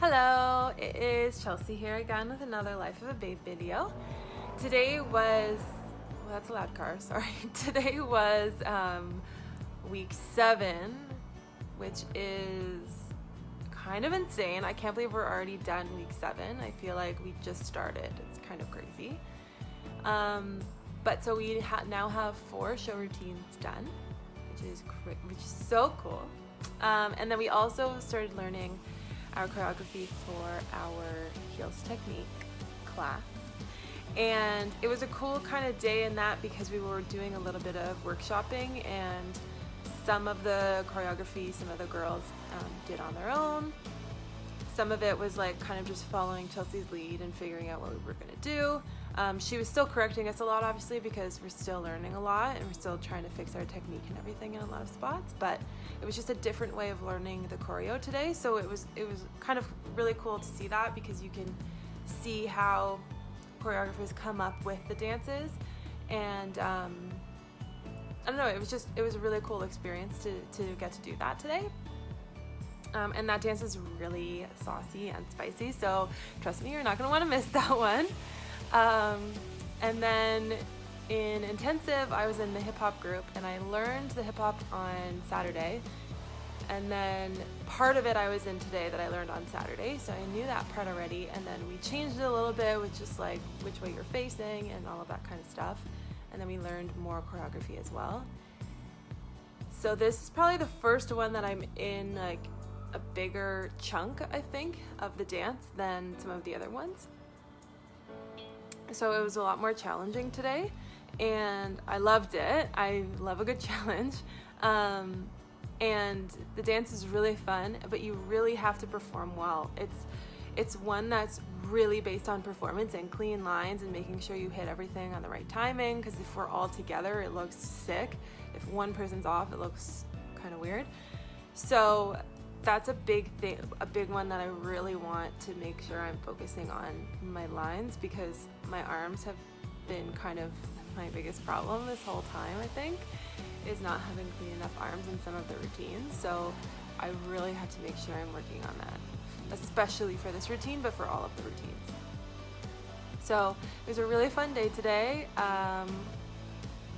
Hello, it is Chelsea here again with another Life of a Babe video. Today was, well, that's a loud car, sorry. Today was week 7, which is kind of insane. I can't believe we're already done week 7. I feel like we just started. It's kind of crazy. But so we now have 4 show routines done, which is so cool. And then we also started learning our choreography for our heels technique class. And it was a cool kind of day in that because we were doing a little bit of workshopping, and some of the choreography some of the girls did on their own. Some of it was like kind of just following Chelsea's lead and figuring out what we were going to do. She was still correcting us a lot, obviously, because we're still learning a lot and we're still trying to fix our technique and everything in a lot of spots, but it was just a different way of learning the choreo today. So it was kind of really cool to see that, because you can see how choreographers come up with the dances. And I don't know, it was a really cool experience to get to do that today. And that dance is really saucy and spicy, so trust me, you're not going to want to miss that one. And then in intensive, I was in the hip hop group, and I learned the hip hop on Saturday. And then part of it I was in today that I learned on Saturday, so I knew that part already. And then we changed it a little bit with just like which way you're facing and all of that kind of stuff. And then we learned more choreography as well. So this is probably the first one that I'm in like a bigger chunk, I think, of the dance than some of the other ones. So it was a lot more challenging today, and I loved it. I love a good challenge. And the dance is really fun, but you really have to perform well. It's one that's really based on performance and clean lines and making sure you hit everything on the right timing, because if we're all together, it looks sick. If one person's off, it looks kind of weird. So that's a big thing, a big one that I really want to make sure I'm focusing on my lines, because my arms have been kind of my biggest problem this whole time, I think, is not having clean enough arms in some of the routines. So I really have to make sure I'm working on that, especially for this routine, but for all of the routines. So it was a really fun day today.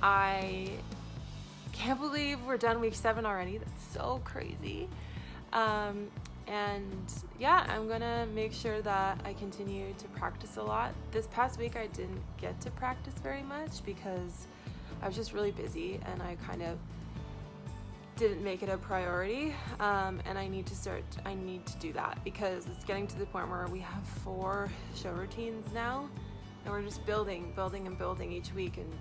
I can't believe we're done week 7 already. That's so crazy. And yeah, I'm gonna make sure that I continue to practice a lot. This past week I didn't get to practice very much because I was just really busy and I kind of didn't make it a priority. And I need to do that, because it's getting to the point where we have 4 show routines now, and we're just building each week, and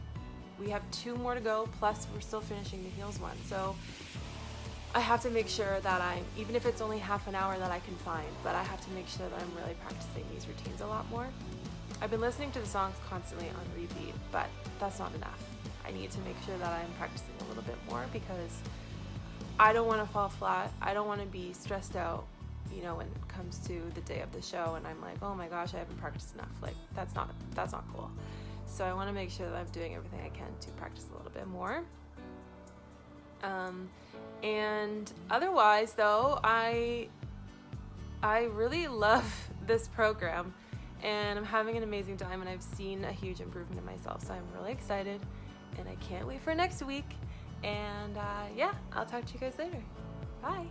we have 2 more to go, plus we're still finishing the heels one. So I have to make sure that even if it's only half an hour that I can find, but I have to make sure that I'm really practicing these routines a lot more. I've been listening to the songs constantly on repeat, but that's not enough. I need to make sure that I'm practicing a little bit more, because I don't want to fall flat. I don't want to be stressed out, when it comes to the day of the show and I'm like, oh my gosh, I haven't practiced enough. Like, that's not cool. So I want to make sure that I'm doing everything I can to practice a little bit more. And otherwise though, I really love this program, and I'm having an amazing time, and I've seen a huge improvement in myself. So I'm really excited, and I can't wait for next week. And yeah, I'll talk to you guys later. Bye.